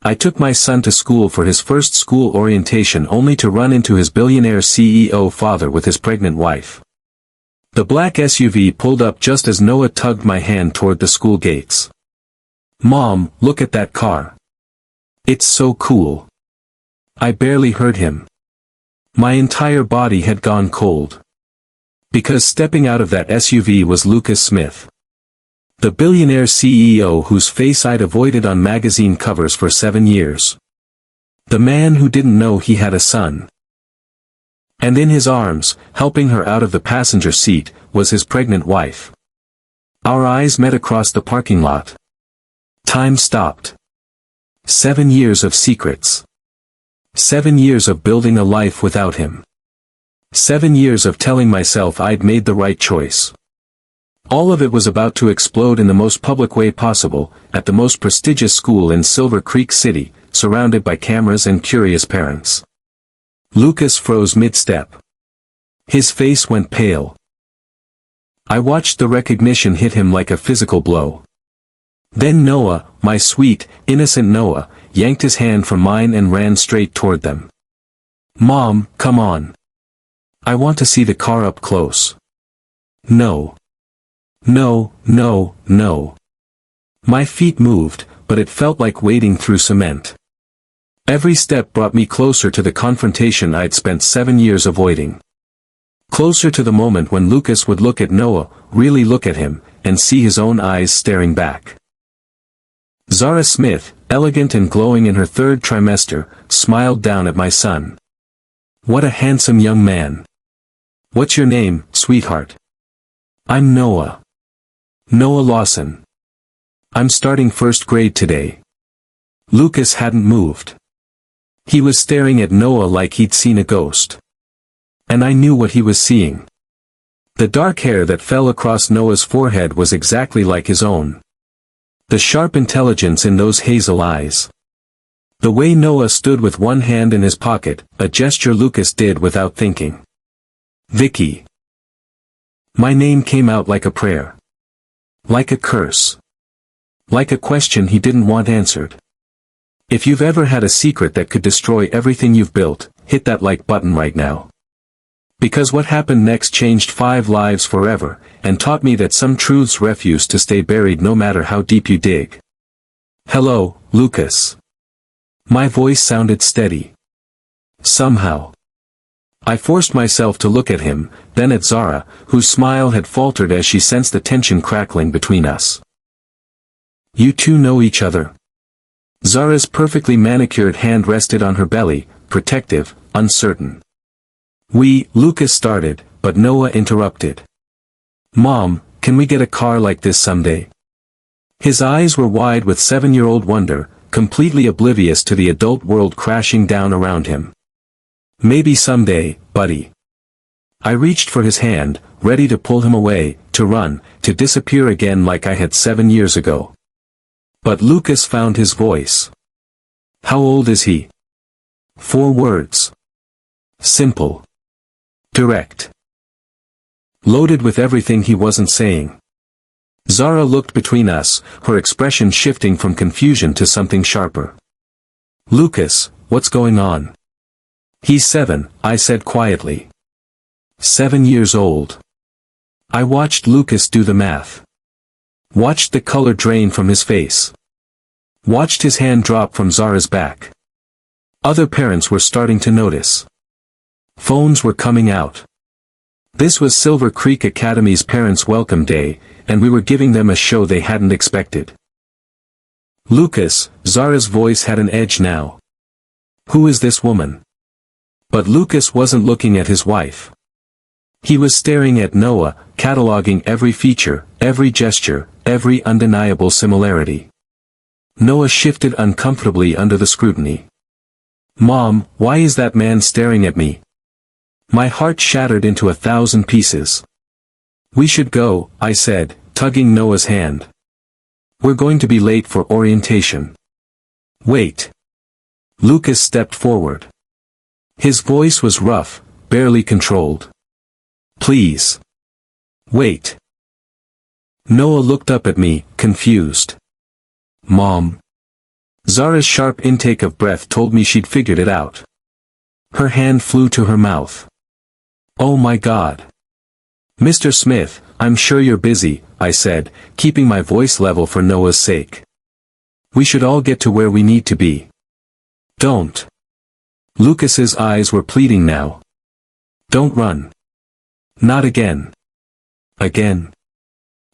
I took my son to school for his first school orientation only to run into his billionaire CEO father with his pregnant wife. The black SUV pulled up just as Noah tugged my hand toward the school gates. "Mom, look at that car. It's so cool." I barely heard him. My entire body had gone cold. Because stepping out of that SUV was Lucas Smith. The billionaire CEO whose face I'd avoided on magazine covers for 7 years. The man who didn't know he had a son. And in his arms, helping her out of the passenger seat, was his pregnant wife. Our eyes met across the parking lot. Time stopped. 7 years of secrets. 7 years of building a life without him. 7 years of telling myself I'd made the right choice. All of it was about to explode in the most public way possible, at the most prestigious school in Silver Creek City, surrounded by cameras and curious parents. Lucas froze mid-step. His face went pale. I watched the recognition hit him like a physical blow. Then Noah, my sweet, innocent Noah, yanked his hand from mine and ran straight toward them. "Mom, come on. I want to see the car up close." "No. No, no, no." My feet moved, but it felt like wading through cement. Every step brought me closer to the confrontation I'd spent 7 years avoiding. Closer to the moment when Lucas would look at Noah, really look at him, and see his own eyes staring back. Zara Smith, elegant and glowing in her 3rd trimester, smiled down at my son. "What a handsome young man. What's your name, sweetheart?" "I'm Noah. Noah Lawson. I'm starting 1st grade today." Lucas hadn't moved. He was staring at Noah like he'd seen a ghost. And I knew what he was seeing. The dark hair that fell across Noah's forehead was exactly like his own. The sharp intelligence in those hazel eyes. The way Noah stood with one hand in his pocket, a gesture Lucas did without thinking. "Vicky." My name came out like a prayer. Like a curse. Like a question he didn't want answered. If you've ever had a secret that could destroy everything you've built, hit that like button right now. Because what happened next changed 5 lives forever, and taught me that some truths refuse to stay buried no matter how deep you dig. "Hello, Lucas." My voice sounded steady. Somehow. I forced myself to look at him, then at Zara, whose smile had faltered as she sensed the tension crackling between us. "You two know each other?" Zara's perfectly manicured hand rested on her belly, protective, uncertain. Lucas started, but Noah interrupted. "Mom, can we get a car like this someday?" His eyes were wide with 7-year-old wonder, completely oblivious to the adult world crashing down around him. "Maybe someday, buddy." I reached for his hand, ready to pull him away, to run, to disappear again like I had 7 years ago. But Lucas found his voice. "How old is he?" 4 words. Simple. Direct. Loaded with everything he wasn't saying. Zara looked between us, her expression shifting from confusion to something sharper. "Lucas, what's going on?" "He's 7, I said quietly. 7 years old." I watched Lucas do the math. Watched the color drain from his face. Watched his hand drop from Zara's back. Other parents were starting to notice. Phones were coming out. This was Silver Creek Academy's Parents' Welcome Day, and we were giving them a show they hadn't expected. "Lucas," Zara's voice had an edge now. "Who is this woman?" But Lucas wasn't looking at his wife. He was staring at Noah, cataloging every feature, every gesture, every undeniable similarity. Noah shifted uncomfortably under the scrutiny. "Mom, why is that man staring at me?" My heart shattered into 1,000 pieces. "We should go," I said, tugging Noah's hand. "We're going to be late for orientation." "Wait." Lucas stepped forward. His voice was rough, barely controlled. "Please. Wait." Noah looked up at me, confused. "Mom. Zara's sharp intake of breath told me she'd figured it out. Her hand flew to her mouth. "Oh my God. Mr. Smith, I'm sure you're busy," I said, keeping my voice level for Noah's sake. "We should all get to where we need to be." "Don't." Lucas's eyes were pleading now. "Don't run. Not again." "Again."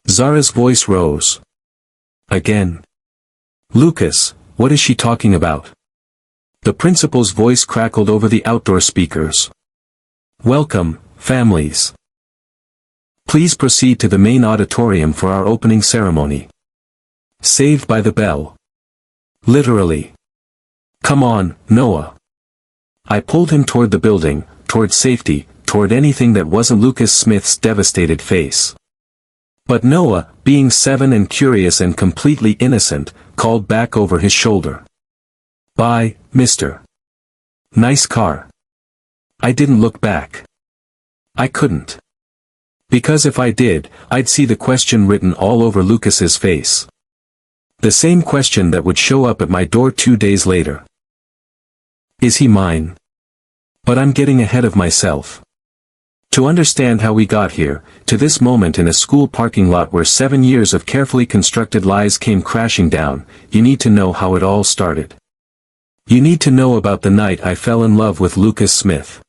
Zara's voice rose. "Again." "Lucas, what is she talking about?" The principal's voice crackled over the outdoor speakers. "Welcome, families. Please proceed to the main auditorium for our opening ceremony. Saved by the bell. Literally. Come on, Noah." I pulled him toward the building, toward safety, toward anything that wasn't Lucas Smith's devastated face. But Noah, being 7 and curious and completely innocent, called back over his shoulder. "Bye, mister. Nice car." I didn't look back. I couldn't. Because if I did, I'd see the question written all over Lucas's face. The same question that would show up at my door 2 days later. Is he mine? But I'm getting ahead of myself. To understand how we got here, to this moment in a school parking lot where 7 years of carefully constructed lies came crashing down, you need to know how it all started. You need to know about the night I fell in love with Lucas Smith.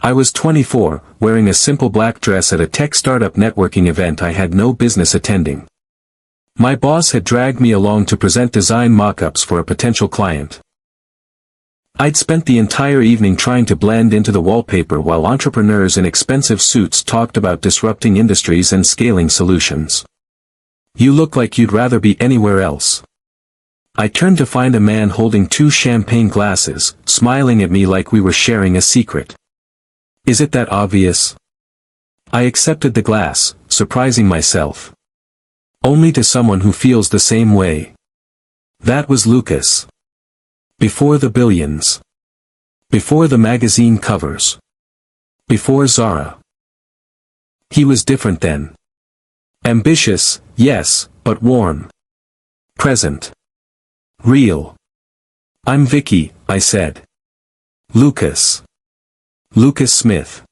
I was 24, wearing a simple black dress at a tech startup networking event I had no business attending. My boss had dragged me along to present design mock-ups for a potential client. I'd spent the entire evening trying to blend into the wallpaper while entrepreneurs in expensive suits talked about disrupting industries and scaling solutions. "You look like you'd rather be anywhere else." I turned to find a man holding 2 champagne glasses, smiling at me like we were sharing a secret. Is it that obvious? I accepted the glass, surprising myself. Only to someone who feels the same way. That was Lucas. Before the billions. Before the magazine covers. Before Zara. He was different then. Ambitious, yes, but warm. Present. Real. "I'm Vicky," I said. "Lucas. Lucas Smith."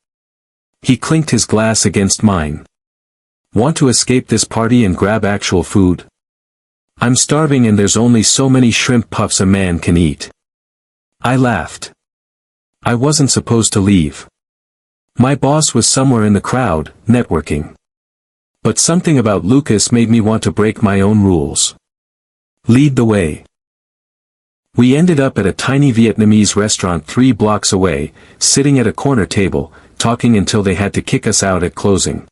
He clinked his glass against mine. "Want to escape this party and grab actual food? I'm starving and there's only so many shrimp puffs a man can eat." I laughed. I wasn't supposed to leave. My boss was somewhere in the crowd, networking. But something about Lucas made me want to break my own rules. Lead the way. We ended up at a tiny Vietnamese restaurant 3 blocks away, sitting at a corner table, talking until they had to kick us out at closing.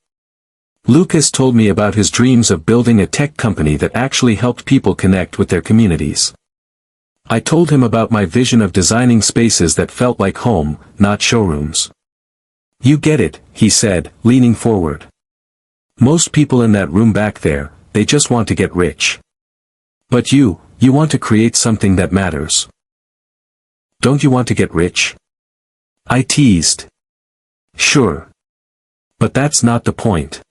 Lucas told me about his dreams of building a tech company that actually helped people connect with their communities. I told him about my vision of designing spaces that felt like home, not showrooms. "You get it," he said, leaning forward. "Most people in that room back there, they just want to get rich. But you want to create something that matters. Don't you want to get rich?" I teased. "Sure. But that's not the point.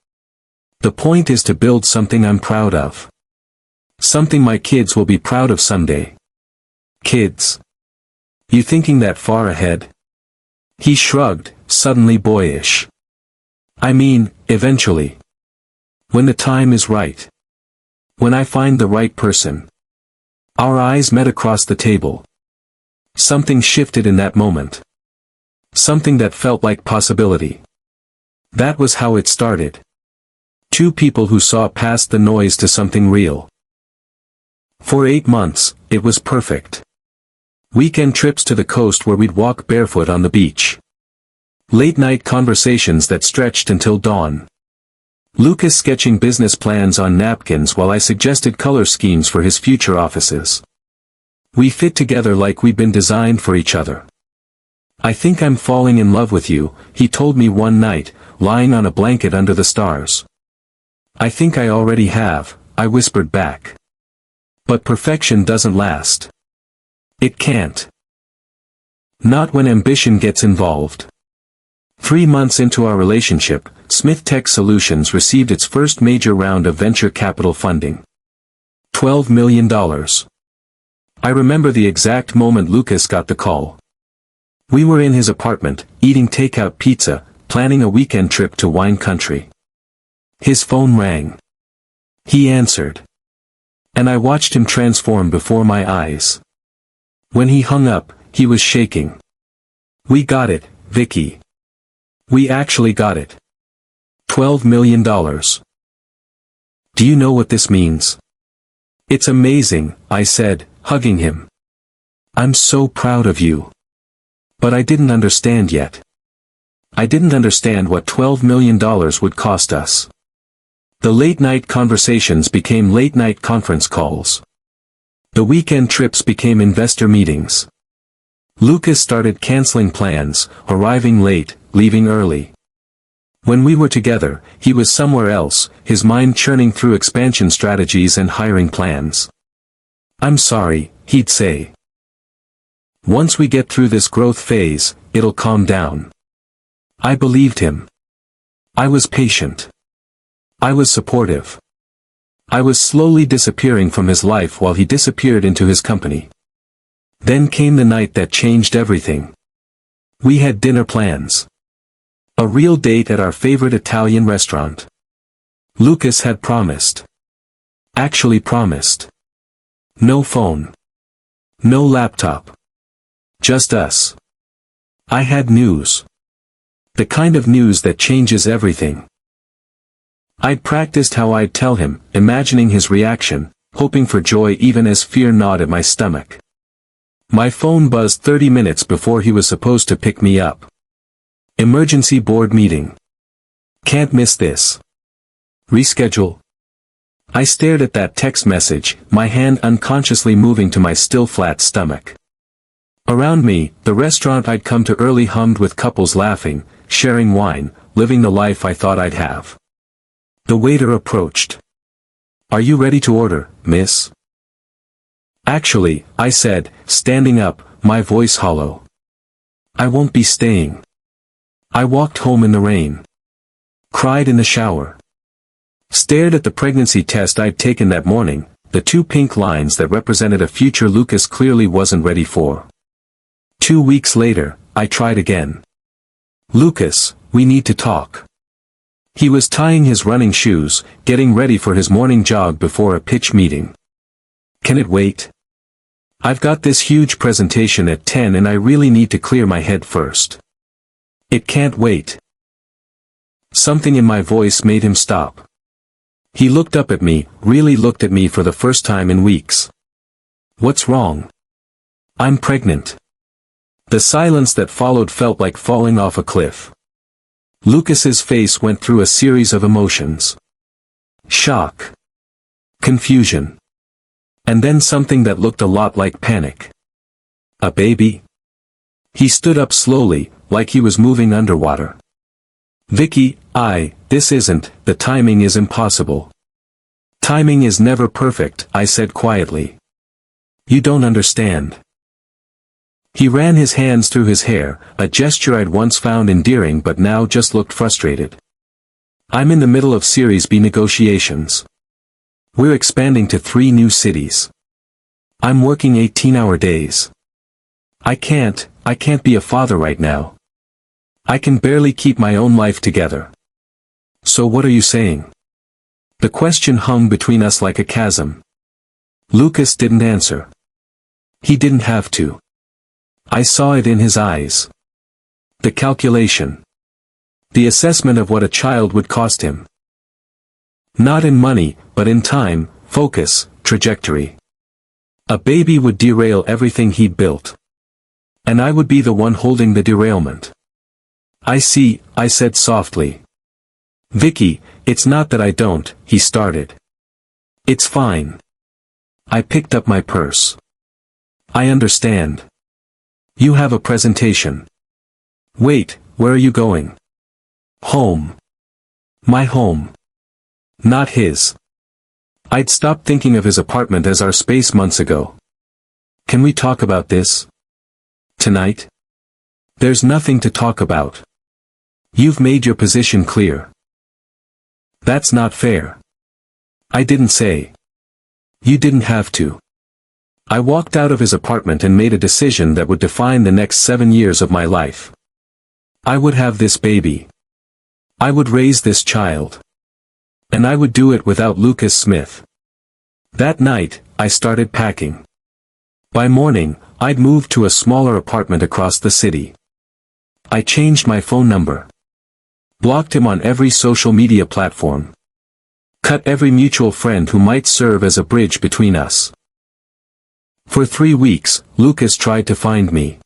The point is to build something I'm proud of. Something my kids will be proud of someday." "Kids? You thinking that far ahead?" He shrugged, suddenly boyish. "I mean, eventually. When the time is right. When I find the right person." Our eyes met across the table. Something shifted in that moment. Something that felt like possibility. That was how it started. 2 people who saw past the noise to something real. For 8 months, it was perfect. Weekend trips to the coast where we'd walk barefoot on the beach. Late-night conversations that stretched until dawn. Lucas sketching business plans on napkins while I suggested color schemes for his future offices. We fit together like we'd been designed for each other. "I think I'm falling in love with you," he told me one night, lying on a blanket under the stars. "I think I already have," I whispered back. But perfection doesn't last. It can't. Not when ambition gets involved. 3 months into our relationship, Smith Tech Solutions received its first major round of venture capital funding. $12 million. I remember the exact moment Lucas got the call. We were in his apartment, eating takeout pizza, planning a weekend trip to wine country. His phone rang. He answered. And I watched him transform before my eyes. When he hung up, he was shaking. We got it, Vicky. We actually got it. $12 million. Do you know what this means? It's amazing, I said, hugging him. I'm so proud of you. But I didn't understand yet. I didn't understand what $12 million would cost us. The late-night conversations became late-night conference calls. The weekend trips became investor meetings. Lucas started canceling plans, arriving late, leaving early. When we were together, he was somewhere else, his mind churning through expansion strategies and hiring plans. I'm sorry, he'd say. Once we get through this growth phase, it'll calm down. I believed him. I was patient. I was supportive. I was slowly disappearing from his life while he disappeared into his company. Then came the night that changed everything. We had dinner plans. A real date at our favorite Italian restaurant. Lucas had promised. Actually promised. No phone. No laptop. Just us. I had news. The kind of news that changes everything. I'd practiced how I'd tell him, imagining his reaction, hoping for joy even as fear gnawed at my stomach. My phone buzzed 30 minutes before he was supposed to pick me up. Emergency board meeting. Can't miss this. Reschedule. I stared at that text message, my hand unconsciously moving to my still flat stomach. Around me, the restaurant I'd come to early hummed with couples laughing, sharing wine, living the life I thought I'd have. The waiter approached. Are you ready to order, miss? Actually, I said, standing up, my voice hollow. I won't be staying. I walked home in the rain. Cried in the shower. Stared at the pregnancy test I'd taken that morning, the 2 pink lines that represented a future Lucas clearly wasn't ready for. 2 weeks later, I tried again. Lucas, we need to talk. He was tying his running shoes, getting ready for his morning jog before a pitch meeting. Can it wait? I've got this huge presentation at 10 and I really need to clear my head first. It can't wait. Something in my voice made him stop. He looked up at me, really looked at me for the first time in weeks. What's wrong? I'm pregnant. The silence that followed felt like falling off a cliff. Lucas's face went through a series of emotions. Shock. Confusion. And then something that looked a lot like panic. A baby? He stood up slowly, like he was moving underwater. Vicky, this isn't, the timing is impossible. Timing is never perfect, I said quietly. You don't understand. He ran his hands through his hair, a gesture I'd once found endearing but now just looked frustrated. I'm in the middle of Series B negotiations. We're expanding to 3 new cities. I'm working 18-hour days. I can't be a father right now. I can barely keep my own life together. So what are you saying? The question hung between us like a chasm. Lucas didn't answer. He didn't have to. I saw it in his eyes. The calculation. The assessment of what a child would cost him. Not in money, but in time, focus, trajectory. A baby would derail everything he'd built. And I would be the one holding the derailment. I see, I said softly. Vicky, it's not that I don't, he started. It's fine. I picked up my purse. I understand. You have a presentation. Wait, where are you going? Home. My home. Not his. I'd stopped thinking of his apartment as our space months ago. Can we talk about this? Tonight? There's nothing to talk about. You've made your position clear. That's not fair. I didn't say. You didn't have to. I walked out of his apartment and made a decision that would define the next 7 years of my life. I would have this baby. I would raise this child. And I would do it without Lucas Smith. That night, I started packing. By morning, I'd moved to a smaller apartment across the city. I changed my phone number. Blocked him on every social media platform. Cut every mutual friend who might serve as a bridge between us. For 3 weeks, Lucas tried to find me.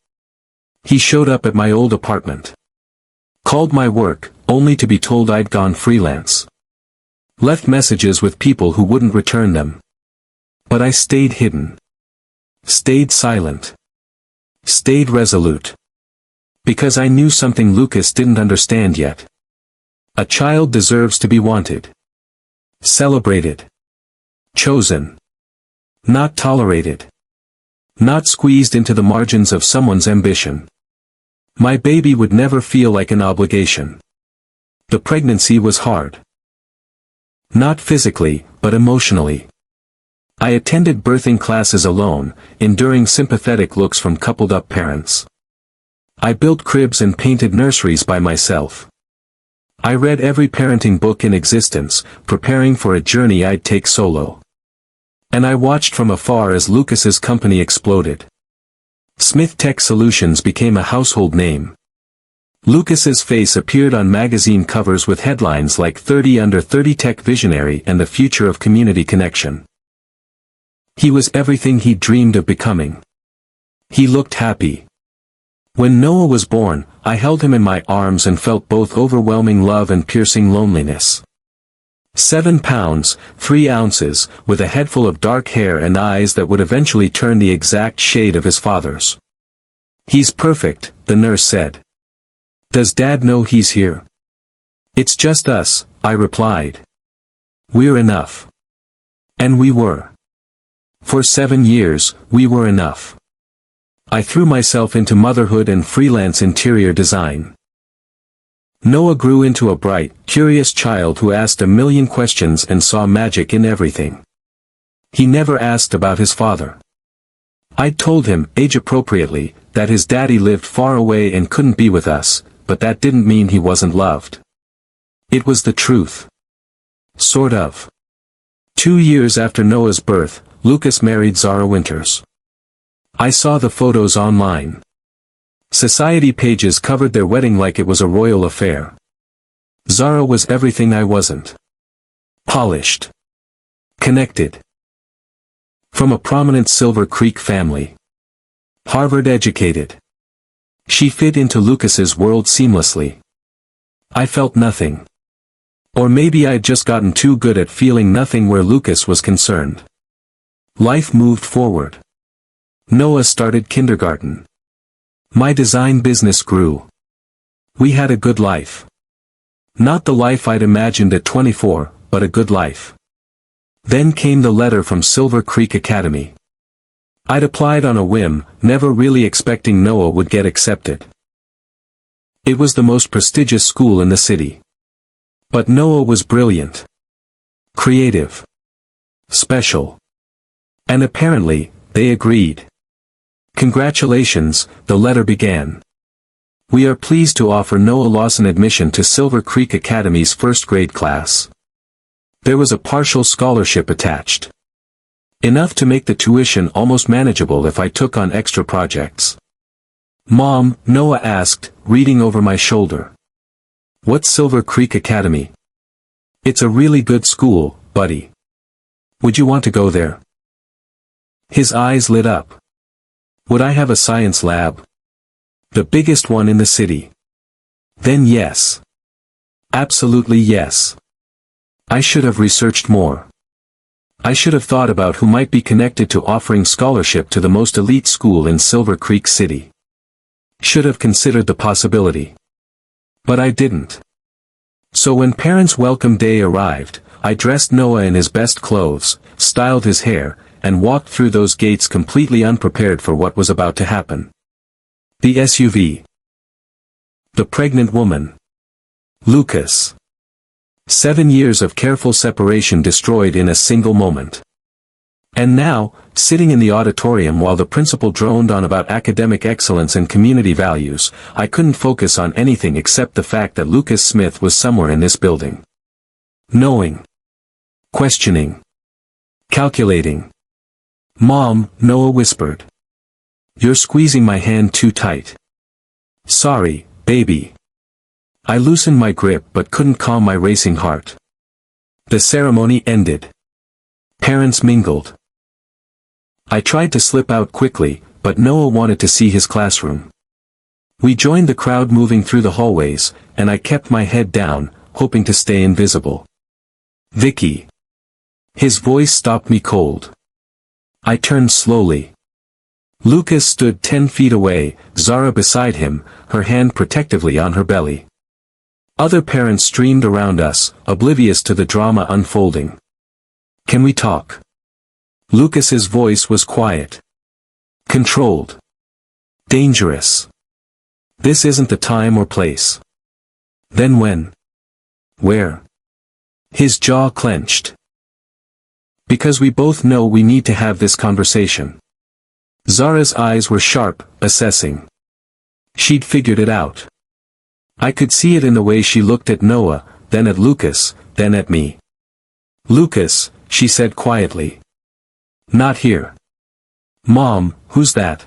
He showed up at my old apartment. Called my work, only to be told I'd gone freelance. Left messages with people who wouldn't return them. But I stayed hidden. Stayed silent. Stayed resolute. Because I knew something Lucas didn't understand yet. A child deserves to be wanted. Celebrated. Chosen. Not tolerated. Not squeezed into the margins of someone's ambition. My baby would never feel like an obligation. The pregnancy was hard. Not physically, but emotionally. I attended birthing classes alone, enduring sympathetic looks from coupled-up parents. I built cribs and painted nurseries by myself. I read every parenting book in existence, preparing for a journey I'd take solo. And I watched from afar as Lucas's company exploded. Smith Tech Solutions became a household name. Lucas's face appeared on magazine covers with headlines like 30 Under 30 Tech Visionary and the Future of Community Connection. He was everything he'd dreamed of becoming. He looked happy. When Noah was born, I held him in my arms and felt both overwhelming love and piercing loneliness. 7 pounds, 3 ounces, with a head full of dark hair and eyes that would eventually turn the exact shade of his father's. "He's perfect," the nurse said. "Does Dad know he's here?" "It's just us," I replied. "We're enough." And we were. For 7 years, we were enough. I threw myself into motherhood and freelance interior design. Noah grew into a bright, curious child who asked a million questions and saw magic in everything. He never asked about his father. I'd told him, age-appropriately, that his daddy lived far away and couldn't be with us, but that didn't mean he wasn't loved. It was the truth. Sort of. 2 years after Noah's birth, Lucas married Zara Winters. I saw the photos online. Society pages covered their wedding like it was a royal affair. Zara was everything I wasn't. Polished. Connected. From a prominent Silver Creek family. Harvard educated. She fit into Lucas's world seamlessly. I felt nothing. Or maybe I'd just gotten too good at feeling nothing where Lucas was concerned. Life moved forward. Noah started kindergarten. My design business grew. We had a good life. Not the life I'd imagined at 24, but a good life. Then came the letter from Silver Creek Academy. I'd applied on a whim, never really expecting Noah would get accepted. It was the most prestigious school in the city. But Noah was brilliant. Creative. Special. And apparently, they agreed. "Congratulations," the letter began. "We are pleased to offer Noah Lawson admission to Silver Creek Academy's first-grade class." There was a partial scholarship attached. Enough to make the tuition almost manageable if I took on extra projects. "Mom," Noah asked, reading over my shoulder. "What's Silver Creek Academy?" "It's a really good school, buddy. Would you want to go there?" His eyes lit up. Would I have a science lab? The biggest one in the city. Then yes. Absolutely yes. I should have researched more. I should have thought about who might be connected to offering scholarship to the most elite school in Silver Creek City. Should have considered the possibility. But I didn't. So when parents' welcome day arrived, I dressed Noah in his best clothes, styled his hair, and walked through those gates completely unprepared for what was about to happen. The SUV. The pregnant woman. Lucas. 7 years of careful separation destroyed in a single moment. And now, sitting in the auditorium while the principal droned on about academic excellence and community values, I couldn't focus on anything except the fact that Lucas Smith was somewhere in this building. Knowing. Questioning. Calculating. "Mom," Noah whispered. "You're squeezing my hand too tight." "Sorry, baby." I loosened my grip but couldn't calm my racing heart. The ceremony ended. Parents mingled. I tried to slip out quickly, but Noah wanted to see his classroom. We joined the crowd moving through the hallways, and I kept my head down, hoping to stay invisible. "Vicky." His voice stopped me cold. I turned slowly. Lucas stood 10 feet away, Zara beside him, her hand protectively on her belly. Other parents streamed around us, oblivious to the drama unfolding. "Can we talk?" Lucas's voice was quiet. Controlled. Dangerous. "This isn't the time or place." "Then when?" "Where?" His jaw clenched. "Because we both know we need to have this conversation." Zara's eyes were sharp, assessing. She'd figured it out. I could see it in the way she looked at Noah, then at Lucas, then at me. "Lucas," she said quietly. "Not here." "Mom, who's that?"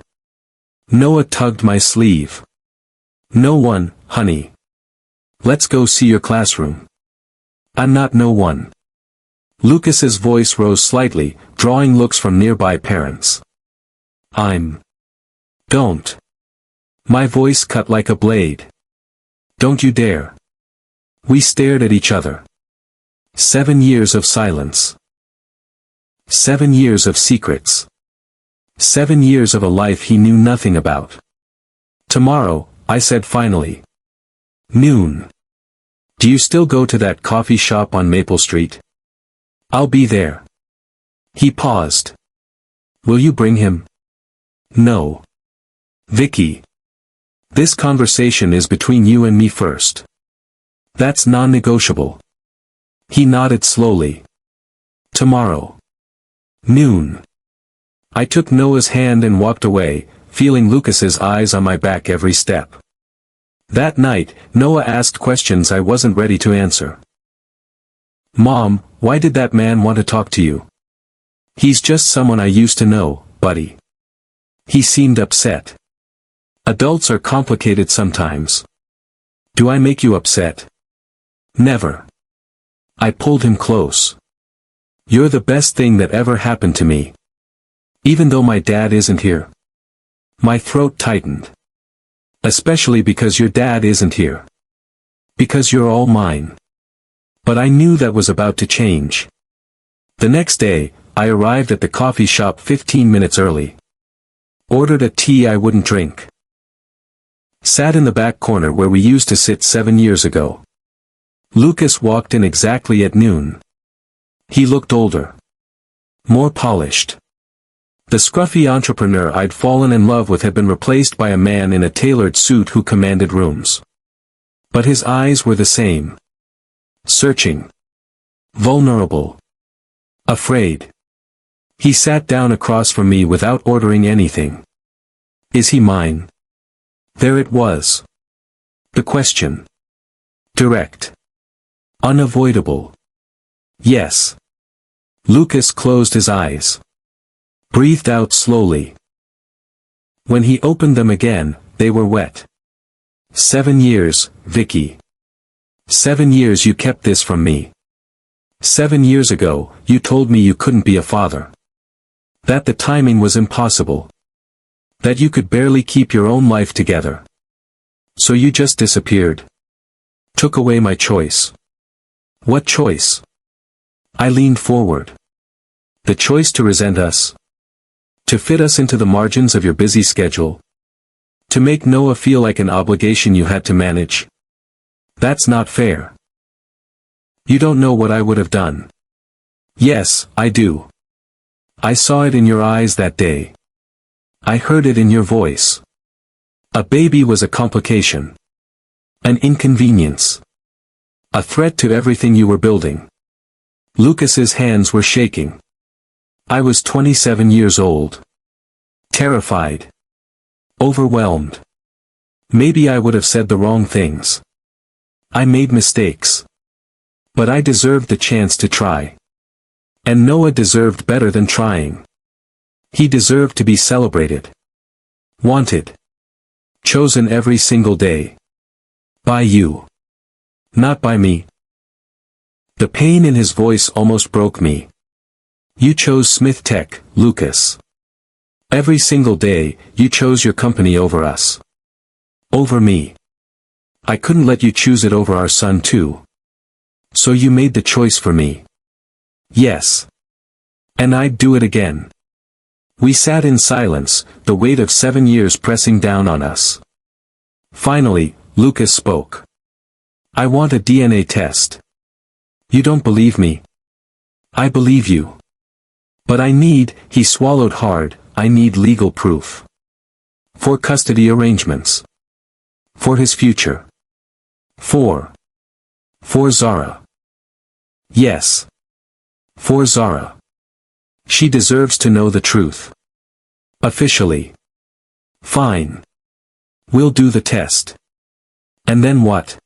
Noah tugged my sleeve. "No one, honey. Let's go see your classroom." "I'm not no one." Lucas's voice rose slightly, drawing looks from nearby parents. "I'm." "Don't." My voice cut like a blade. "Don't you dare." We stared at each other. 7 years of silence. 7 years of secrets. 7 years of a life he knew nothing about. "Tomorrow," I said finally. "Noon. Do you still go to that coffee shop on Maple Street?" "I'll be there." He paused. "Will you bring him?" "No. Vicky. This conversation is between you and me first. That's non-negotiable." He nodded slowly. "Tomorrow. Noon." I took Noah's hand and walked away, feeling Lucas's eyes on my back every step. That night, Noah asked questions I wasn't ready to answer. "Mom, why did that man want to talk to you?" "He's just someone I used to know, buddy." He seemed upset. "Adults are complicated sometimes." "Do I make you upset?" "Never." I pulled him close. "You're the best thing that ever happened to me. Even though my dad isn't here." My throat tightened. "Especially because your dad isn't here. Because you're all mine." But I knew that was about to change. The next day, I arrived at the coffee shop 15 minutes early. Ordered a tea I wouldn't drink. Sat in the back corner where we used to sit 7 years ago. Lucas walked in exactly at noon. He looked older. More polished. The scruffy entrepreneur I'd fallen in love with had been replaced by a man in a tailored suit who commanded rooms. But his eyes were the same. Searching. Vulnerable. Afraid. He sat down across from me without ordering anything. "Is he mine?" There it was. The question. Direct. Unavoidable. Yes. Lucas closed his eyes. Breathed out slowly. When he opened them again, they were wet. 7 years, Vicky. 7 years you kept this from me. 7 years ago, you told me you couldn't be a father. That the timing was impossible. That you could barely keep your own life together. So you just disappeared. Took away my choice. What choice? I leaned forward. The choice to resent us. To fit us into the margins of your busy schedule. To make Noah feel like an obligation you had to manage. That's not fair. You don't know what I would have done. Yes, I do. I saw it in your eyes that day. I heard it in your voice. A baby was a complication. An inconvenience. A threat to everything you were building. Lucas's hands were shaking. I was 27 years old. Terrified. Overwhelmed. Maybe I would have said the wrong things. I made mistakes. But I deserved the chance to try. And Noah deserved better than trying. He deserved to be celebrated. Wanted. Chosen every single day. By you. Not by me. The pain in his voice almost broke me. You chose Smith Tech, Lucas. Every single day, you chose your company over us. Over me. I couldn't let you choose it over our son too. So you made the choice for me. Yes. And I'd do it again. We sat in silence, the weight of 7 years pressing down on us. Finally, Lucas spoke. I want a DNA test. You don't believe me. I believe you. But he swallowed hard, I need legal proof. For custody arrangements. For his future. For Zara. Yes. For Zara. She deserves to know the truth. Officially. Fine. We'll do the test. And then what?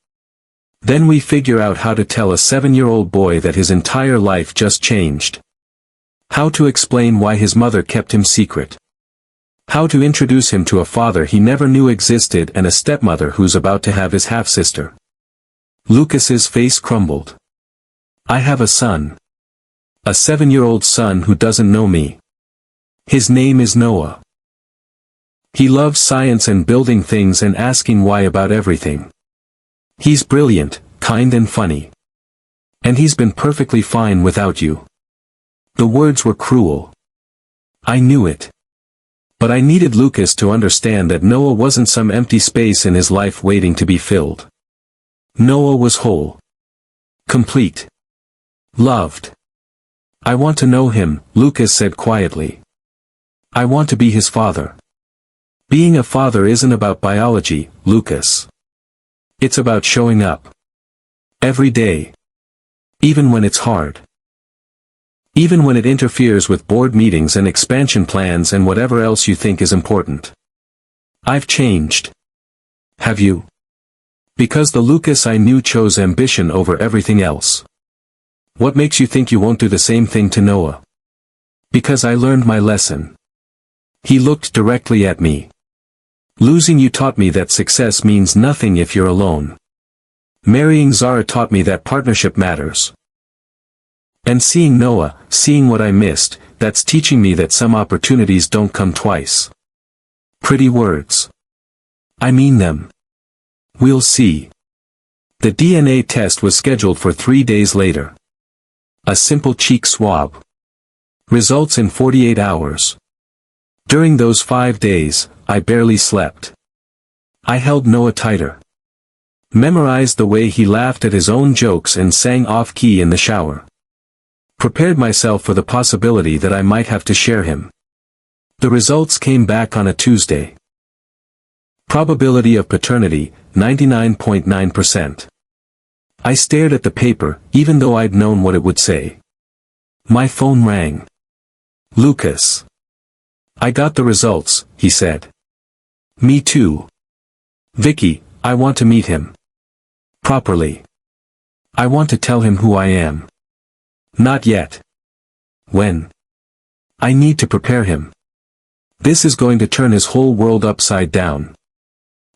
Then we figure out how to tell a 7-year-old boy that his entire life just changed. How to explain why his mother kept him secret. How to introduce him to a father he never knew existed and a stepmother who's about to have his half-sister. Lucas's face crumbled. I have a son. A 7-year-old son who doesn't know me. His name is Noah. He loves science and building things and asking why about everything. He's brilliant, kind and funny. And he's been perfectly fine without you. The words were cruel. I knew it. But I needed Lucas to understand that Noah wasn't some empty space in his life waiting to be filled. Noah was whole. Complete. Loved. I want to know him, Lucas said quietly. I want to be his father. Being a father isn't about biology, Lucas. It's about showing up. Every day. Even when it's hard. Even when it interferes with board meetings and expansion plans and whatever else you think is important. I've changed. Have you? Because the Lucas I knew chose ambition over everything else. What makes you think you won't do the same thing to Noah? Because I learned my lesson. He looked directly at me. Losing you taught me that success means nothing if you're alone. Marrying Zara taught me that partnership matters. And seeing Noah, seeing what I missed, that's teaching me that some opportunities don't come twice. Pretty words. I mean them. We'll see. The DNA test was scheduled for 3 days later. A simple cheek swab. Results in 48 hours. During those 5 days, I barely slept. I held Noah tighter. Memorized the way he laughed at his own jokes and sang off-key in the shower. Prepared myself for the possibility that I might have to share him. The results came back on a Tuesday. Probability of paternity, 99.9%. I stared at the paper, even though I'd known what it would say. My phone rang. Lucas. I got the results, he said. Me too. Vicky, I want to meet him. Properly. I want to tell him who I am. Not yet. When? I need to prepare him. This is going to turn his whole world upside down.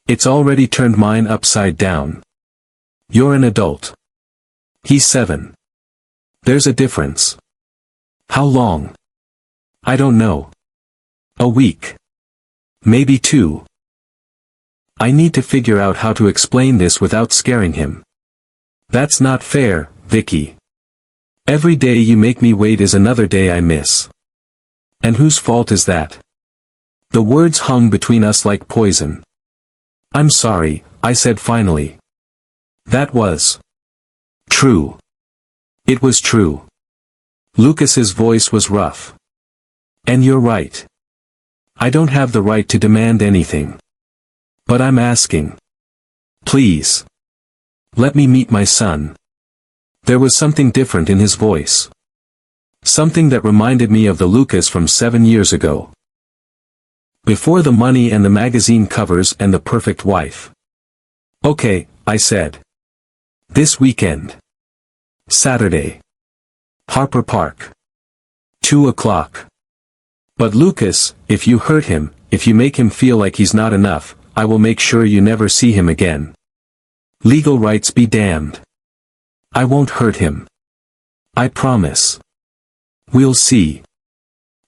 It's already turned mine upside down. You're an adult. He's 7. There's a difference. How long? I don't know. A week. Maybe 2. I need to figure out how to explain this without scaring him. That's not fair, Vicky. Every day you make me wait is another day I miss. And whose fault is that? The words hung between us like poison. I'm sorry, I said finally. That was true. It was true. Lucas's voice was rough. And you're right. I don't have the right to demand anything. But I'm asking. Please. Let me meet my son. There was something different in his voice. Something that reminded me of the Lucas from 7 years ago. Before the money and the magazine covers and the perfect wife. Okay, I said. This weekend. Saturday. Harper Park. 2 o'clock. But Lucas, if you hurt him, if you make him feel like he's not enough, I will make sure you never see him again. Legal rights be damned. I won't hurt him. I promise. We'll see.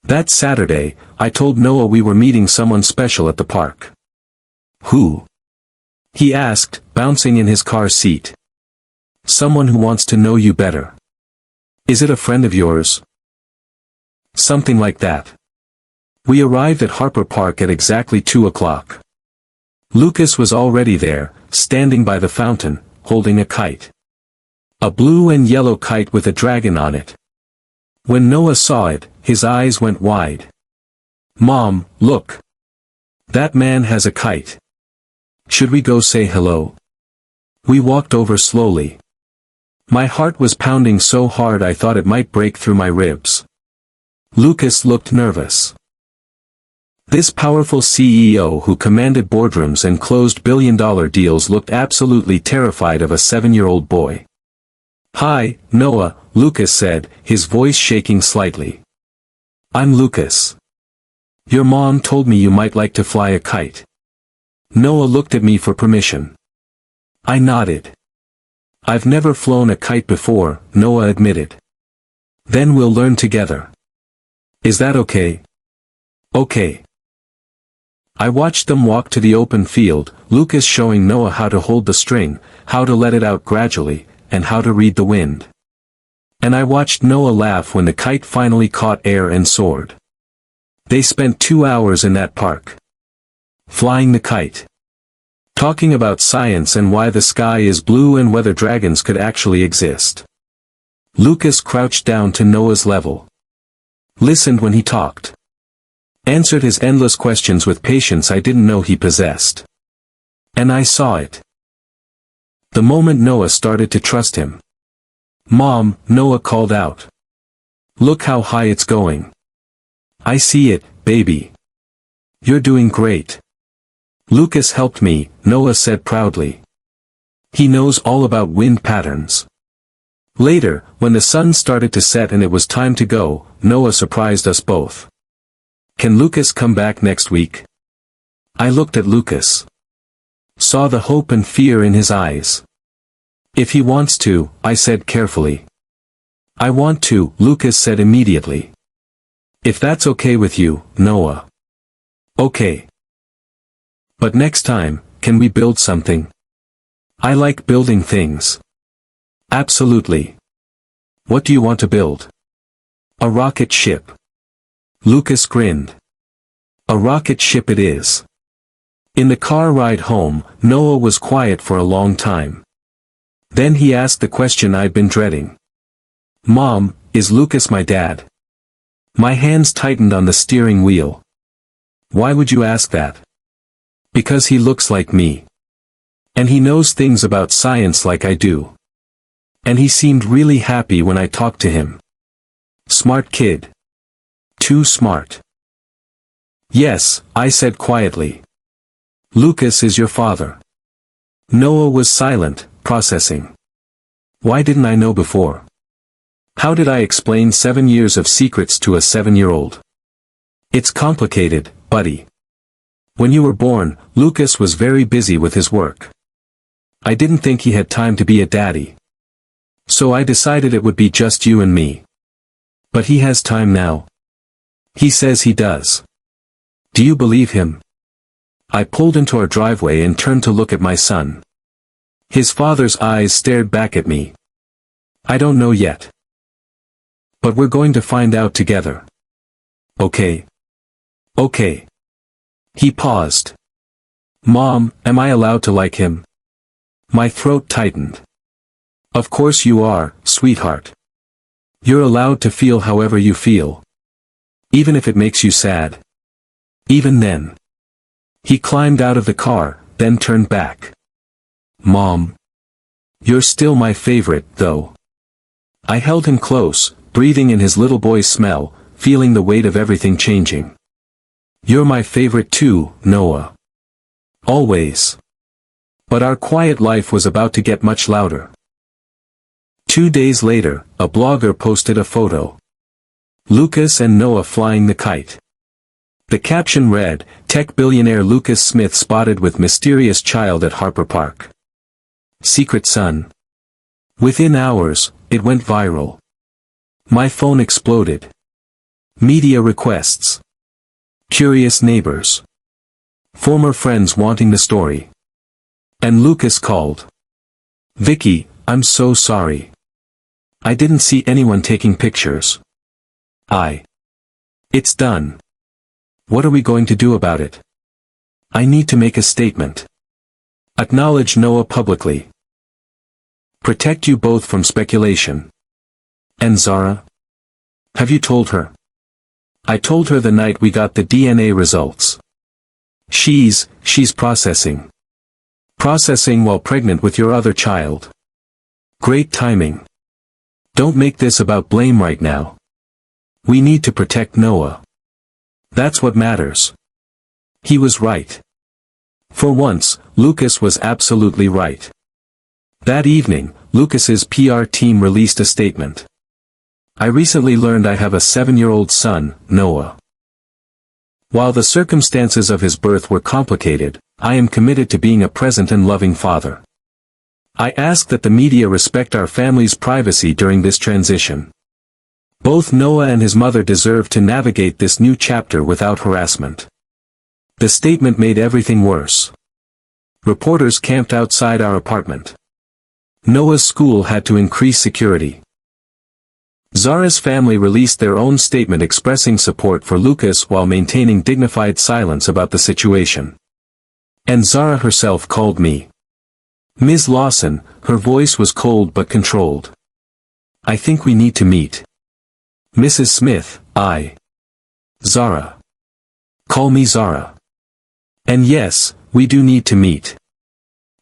That Saturday, I told Noah we were meeting someone special at the park. Who? He asked, bouncing in his car seat. Someone who wants to know you better. Is it a friend of yours? Something like that. We arrived at Harper Park at exactly 2 o'clock. Lucas was already there, standing by the fountain, holding a kite. A blue and yellow kite with a dragon on it. When Noah saw it, his eyes went wide. Mom, look. That man has a kite. Should we go say hello? We walked over slowly. My heart was pounding so hard I thought it might break through my ribs. Lucas looked nervous. This powerful CEO who commanded boardrooms and closed billion-dollar deals looked absolutely terrified of a 7-year-old boy. Hi, Noah, Lucas said, his voice shaking slightly. I'm Lucas. Your mom told me you might like to fly a kite. Noah looked at me for permission. I nodded. I've never flown a kite before, Noah admitted. Then we'll learn together. Is that okay? Okay. I watched them walk to the open field, Lucas showing Noah how to hold the string, how to let it out gradually, and how to read the wind. And I watched Noah laugh when the kite finally caught air and soared. They spent 2 hours in that park. Flying the kite. Talking about science and why the sky is blue and whether dragons could actually exist. Lucas crouched down to Noah's level. Listened when he talked. Answered his endless questions with patience I didn't know he possessed. And I saw it. The moment Noah started to trust him. Mom, Noah called out. Look how high it's going. I see it, baby. You're doing great. Lucas helped me, Noah said proudly. He knows all about wind patterns. Later, when the sun started to set and it was time to go, Noah surprised us both. Can Lucas come back next week? I looked at Lucas. Saw the hope and fear in his eyes. If he wants to, I said carefully. I want to, Lucas said immediately. If that's okay with you, Noah. Okay. But next time, can we build something? I like building things. Absolutely. What do you want to build? A rocket ship. Lucas grinned. A rocket ship it is. In the car ride home, Noah was quiet for a long time. Then he asked the question I'd been dreading. Mom, is Lucas my dad? My hands tightened on the steering wheel. Why would you ask that? Because he looks like me. And he knows things about science like I do. And he seemed really happy when I talked to him. Smart kid. Too smart. Yes, I said quietly. Lucas is your father. Noah was silent, processing. Why didn't I know before? How did I explain 7 years of secrets to a 7-year-old? It's complicated, buddy. When you were born, Lucas was very busy with his work. I didn't think he had time to be a daddy. So I decided it would be just you and me. But he has time now. He says he does. Do you believe him? I pulled into our driveway and turned to look at my son. His father's eyes stared back at me. I don't know yet. But we're going to find out together. Okay. Okay. He paused. Mom, am I allowed to like him? My throat tightened. Of course you are, sweetheart. You're allowed to feel however you feel. Even if it makes you sad. Even then. He climbed out of the car, then turned back. Mom. You're still my favorite, though. I held him close, breathing in his little boy's smell, feeling the weight of everything changing. "You're my favorite too, Noah. Always." But our quiet life was about to get much louder. 2 days later, a blogger posted a photo. Lucas and Noah flying the kite. The caption read, "Tech billionaire Lucas Smith spotted with mysterious child at Harper Park. Secret son." Within hours, it went viral. My phone exploded. Media requests. Curious neighbors. Former friends wanting the story. And Lucas called. "Vicky, I'm so sorry. I didn't see anyone taking pictures. It's done. What are we going to do about it? I need to make a statement. Acknowledge Noah publicly. Protect you both from speculation. And Zara? Have you told her?" "I told her the night we got the DNA results. She's processing. Processing while pregnant with your other child. Great timing. Don't make this about blame right now. We need to protect Noah. That's what matters." He was right. For once, Lucas was absolutely right. That evening, Lucas's PR team released a statement. "I recently learned I have a 7-year-old son, Noah. While the circumstances of his birth were complicated, I am committed to being a present and loving father. I ask that the media respect our family's privacy during this transition. Both Noah and his mother deserve to navigate this new chapter without harassment." The statement made everything worse. Reporters camped outside our apartment. Noah's school had to increase security. Zara's family released their own statement expressing support for Lucas while maintaining dignified silence about the situation. And Zara herself called me. "Ms. Lawson," her voice was cold but controlled. "I think we need to meet." "Mrs. Smith, Zara. Call me Zara. And yes, we do need to meet.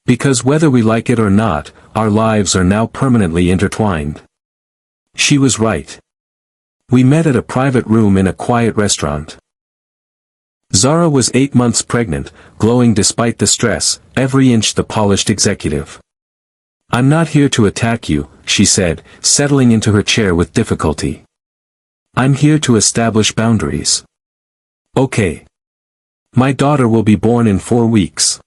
Because whether we like it or not, our lives are now permanently intertwined." She was right. We met at a private room in a quiet restaurant. Zara was 8 months pregnant, glowing despite the stress, every inch the polished executive. "I'm not here to attack you," she said, settling into her chair with difficulty. "I'm here to establish boundaries." "Okay. My daughter will be born in 4 weeks.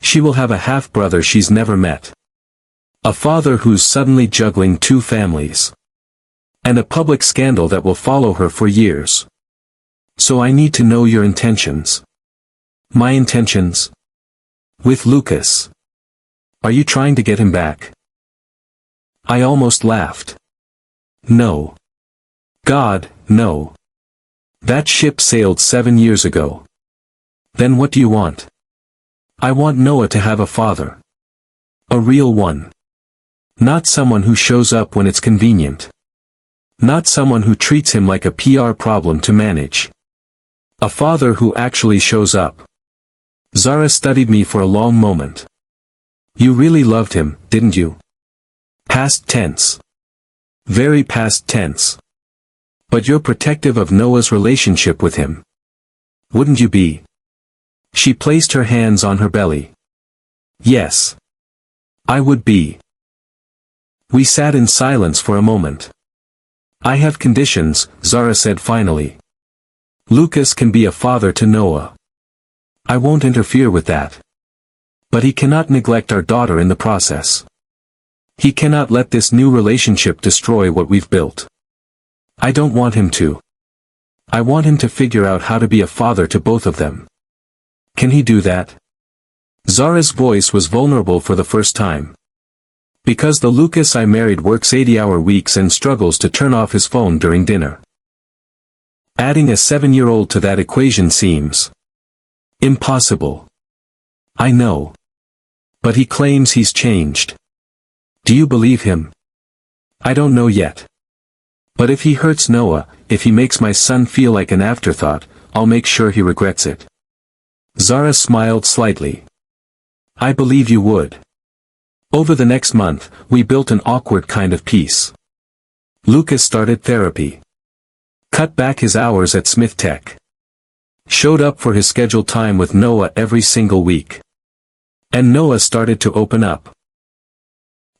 She will have a half-brother she's never met. A father who's suddenly juggling 2 families. And a public scandal that will follow her for years. So I need to know your intentions." "My intentions? With Lucas? Are you trying to get him back?" I almost laughed. "No. God, no. That ship sailed 7 years ago. Then what do you want?" "I want Noah to have a father. A real one. Not someone who shows up when it's convenient. Not someone who treats him like a PR problem to manage. A father who actually shows up." Zara studied me for a long moment. "You really loved him, didn't you?" Past tense. Very past tense. "But you're protective of Noah's relationship with him. Wouldn't you be?" She placed her hands on her belly. "Yes. I would be." We sat in silence for a moment. "I have conditions," Zara said finally. "Lucas can be a father to Noah. I won't interfere with that. But he cannot neglect our daughter in the process. He cannot let this new relationship destroy what we've built. I don't want him to. I want him to figure out how to be a father to both of them. Can he do that?" Zara's voice was vulnerable for the first time. "Because the Lucas I married works 80-hour weeks and struggles to turn off his phone during dinner. Adding a 7-year-old to that equation seems impossible." "I know. But he claims he's changed. Do you believe him?" "I don't know yet. But if he hurts Noah, if he makes my son feel like an afterthought, I'll make sure he regrets it." Zara smiled slightly. "I believe you would." Over the next month, we built an awkward kind of peace. Lucas started therapy. Cut back his hours at Smith Tech. Showed up for his scheduled time with Noah every single week. And Noah started to open up.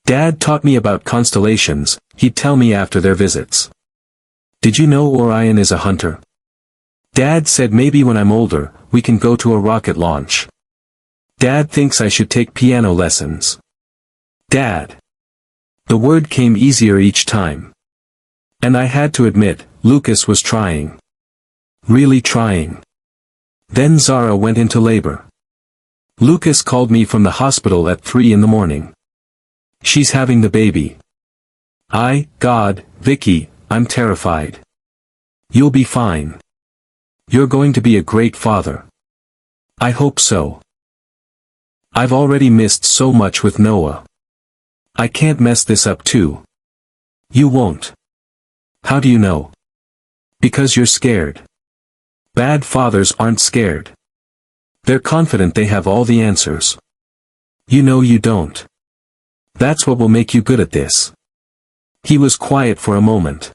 Dad taught me about constellations, he'd tell me after their visits. Did you know Orion is a hunter? Dad said maybe when I'm older, we can go to a rocket launch. Dad thinks I should take piano lessons. Dad. The word came easier each time. And I had to admit, Lucas was trying. Really trying. Then Zara went into labor. Lucas called me from the hospital at 3 in the morning. She's having the baby. God, Vicky, I'm terrified. You'll be fine. You're going to be a great father. I hope so. I've already missed so much with Noah. I can't mess this up too. You won't. How do you know? Because you're scared. Bad fathers aren't scared. They're confident they have all the answers. You know you don't. That's what will make you good at this. He was quiet for a moment.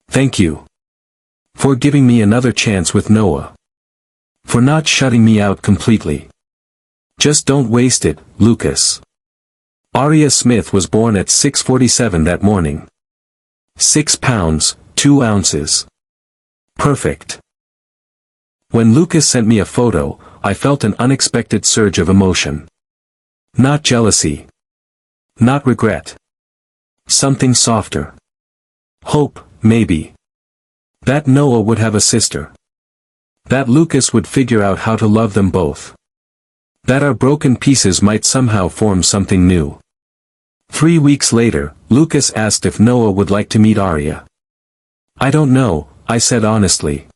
Thank you. For giving me another chance with Noah. For not shutting me out completely. Just don't waste it, Lucas. Aria Smith was born at 6:47 that morning. 6 pounds, 2 ounces. Perfect. When Lucas sent me a photo, I felt an unexpected surge of emotion. Not jealousy. Not regret. Something softer. Hope, maybe. That Noah would have a sister. That Lucas would figure out how to love them both. That our broken pieces might somehow form something new. 3 weeks later, Lucas asked if Noah would like to meet Aria. I don't know, I said honestly.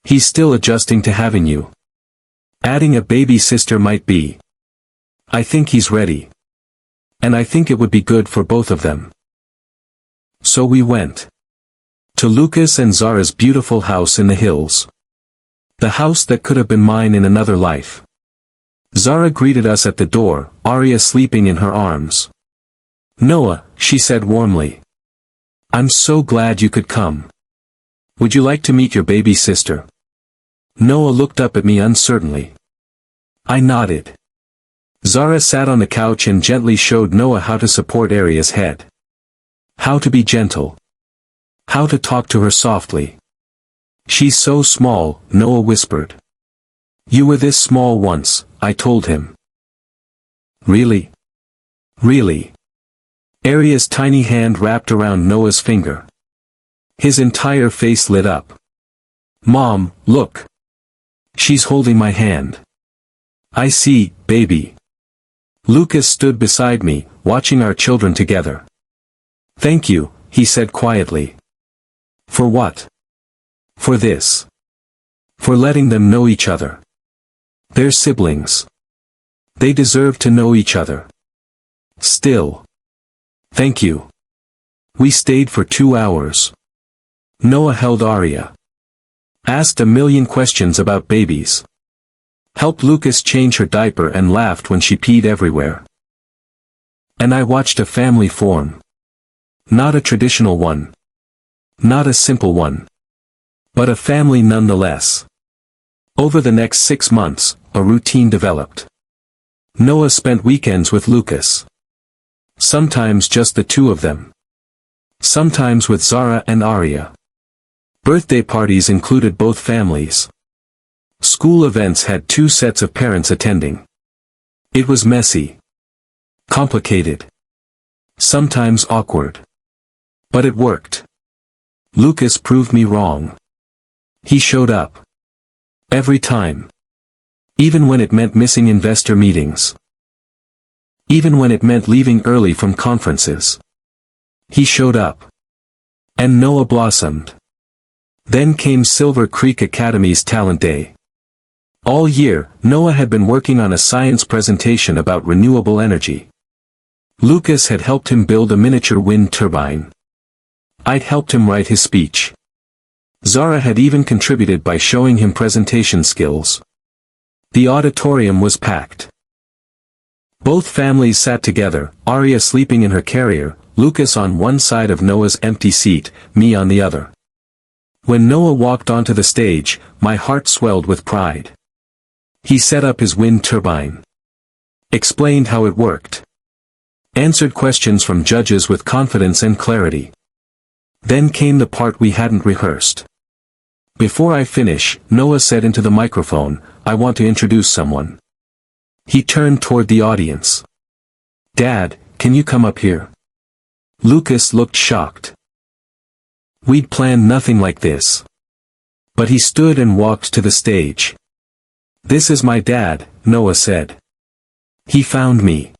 He's still adjusting to having you. Adding a baby sister might be. I think he's ready. And I think it would be good for both of them. So we went. To Lucas and Zara's beautiful house in the hills. The house that could have been mine in another life. Zara greeted us at the door, Aria sleeping in her arms. Noah, she said warmly. I'm so glad you could come. Would you like to meet your baby sister? Noah looked up at me uncertainly. I nodded. Zara sat on the couch and gently showed Noah how to support Aria's head. How to be gentle. How to talk to her softly. She's so small, Noah whispered. You were this small once, I told him. Really? Really? Aria's tiny hand wrapped around Noah's finger. His entire face lit up. Mom, look. She's holding my hand. I see, baby. Lucas stood beside me, watching our children together. Thank you, he said quietly. For what? For this. For letting them know each other. They're siblings. They deserve to know each other. Still. Thank you. We stayed for 2 hours. Noah held Aria. Asked a million questions about babies. Helped Lucas change her diaper and laughed when she peed everywhere. And I watched a family form. Not a traditional one. Not a simple one. But a family nonetheless. Over the next 6 months, a routine developed. Noah spent weekends with Lucas. Sometimes just the two of them. Sometimes with Zara and Aria. Birthday parties included both families. School events had 2 sets of parents attending. It was messy. Complicated. Sometimes awkward. But it worked. Lucas proved me wrong. He showed up. Every time. Even when it meant missing investor meetings. Even when it meant leaving early from conferences. He showed up. And Noah blossomed. Then came Silver Creek Academy's Talent Day. All year, Noah had been working on a science presentation about renewable energy. Lucas had helped him build a miniature wind turbine. I'd helped him write his speech. Zara had even contributed by showing him presentation skills. The auditorium was packed. Both families sat together, Aria sleeping in her carrier, Lucas on one side of Noah's empty seat, me on the other. When Noah walked onto the stage, my heart swelled with pride. He set up his wind turbine. Explained how it worked. Answered questions from judges with confidence and clarity. Then came the part we hadn't rehearsed. Before I finish, Noah said into the microphone, "I want to introduce someone." He turned toward the audience. "Dad, can you come up here?" Lucas looked shocked. We'd planned nothing like this. But he stood and walked to the stage. "This is my dad," Noah said. "He found me.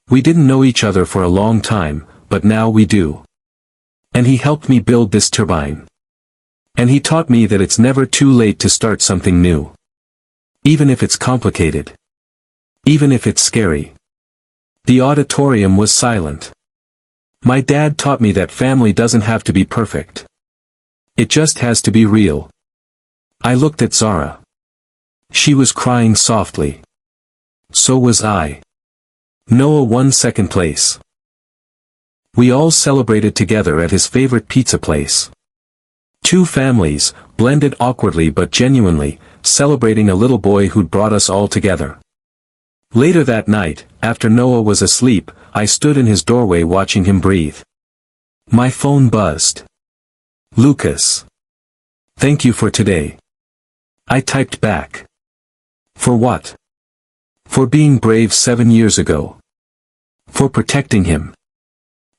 We didn't know each other for a long time, but now we do. And he helped me build this turbine. And he taught me that it's never too late to start something new. Even if it's complicated. Even if it's scary." The auditorium was silent. My dad taught me that family doesn't have to be perfect. It just has to be real. I looked at Zara. She was crying softly. So was I. Noah won second place. We all celebrated together at his favorite pizza place. Two families, blended awkwardly but genuinely, celebrating a little boy who'd brought us all together. Later that night, after Noah was asleep, I stood in his doorway watching him breathe. My phone buzzed. "Lucas. Thank you for today." I typed back. "For what?" "For being brave 7 years ago. For protecting him.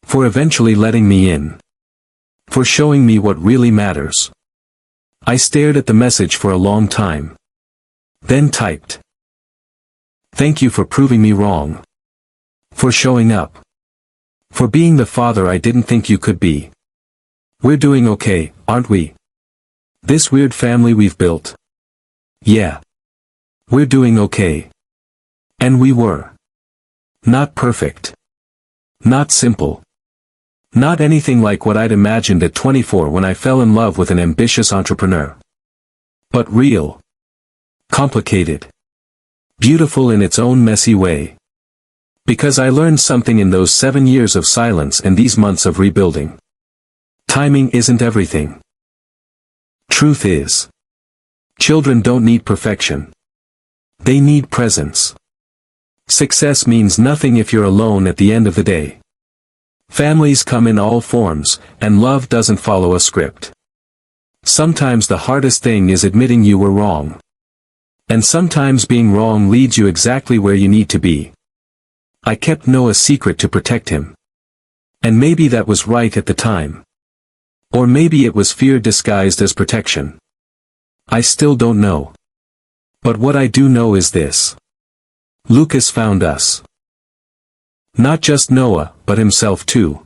For eventually letting me in. For showing me what really matters." I stared at the message for a long time. Then typed. "Thank you for proving me wrong. For showing up. For being the father I didn't think you could be. We're doing okay, aren't we? This weird family we've built. Yeah. We're doing okay." And we were. Not perfect. Not simple. Not anything like what I'd imagined at 24 when I fell in love with an ambitious entrepreneur. But real. Complicated. Beautiful in its own messy way. Because I learned something in those 7 years of silence and these months of rebuilding. Timing isn't everything. Truth is. Children don't need perfection. They need presence. Success means nothing if you're alone at the end of the day. Families come in all forms, and love doesn't follow a script. Sometimes the hardest thing is admitting you were wrong. And sometimes being wrong leads you exactly where you need to be. I kept Noah's secret to protect him. And maybe that was right at the time. Or maybe it was fear disguised as protection. I still don't know. But what I do know is this. Lucas found us. Not just Noah, but himself too.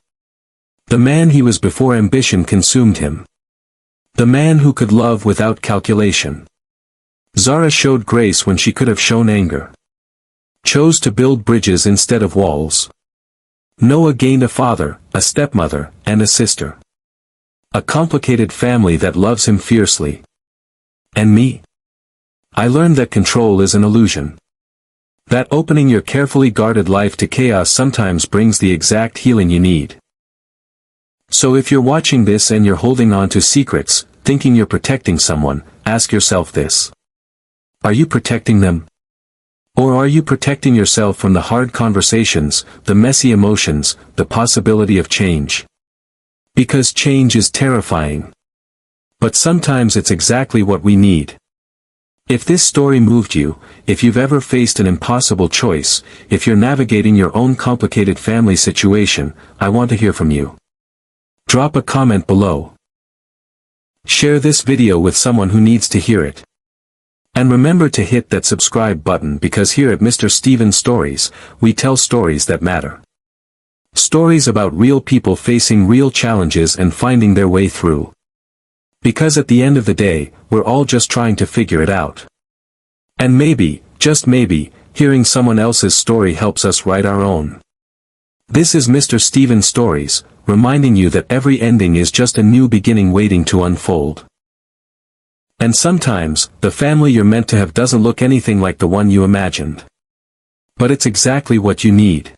The man he was before ambition consumed him. The man who could love without calculation. Zara showed grace when she could have shown anger. Chose to build bridges instead of walls. Noah gained a father, a stepmother, and a sister. A complicated family that loves him fiercely. And me? I learned that control is an illusion. That opening your carefully guarded life to chaos sometimes brings the exact healing you need. So if you're watching this and you're holding on to secrets, thinking you're protecting someone, ask yourself this. Are you protecting them? Or are you protecting yourself from the hard conversations, the messy emotions, the possibility of change? Because change is terrifying. But sometimes it's exactly what we need. If this story moved you, if you've ever faced an impossible choice, if you're navigating your own complicated family situation, I want to hear from you. Drop a comment below. Share this video with someone who needs to hear it. And remember to hit that subscribe button because here at Mr. Steven Stories, we tell stories that matter. Stories about real people facing real challenges and finding their way through. Because at the end of the day, we're all just trying to figure it out. And maybe, just maybe, hearing someone else's story helps us write our own. This is Mr. Steven Stories, reminding you that every ending is just a new beginning waiting to unfold. And sometimes, the family you're meant to have doesn't look anything like the one you imagined. But it's exactly what you need.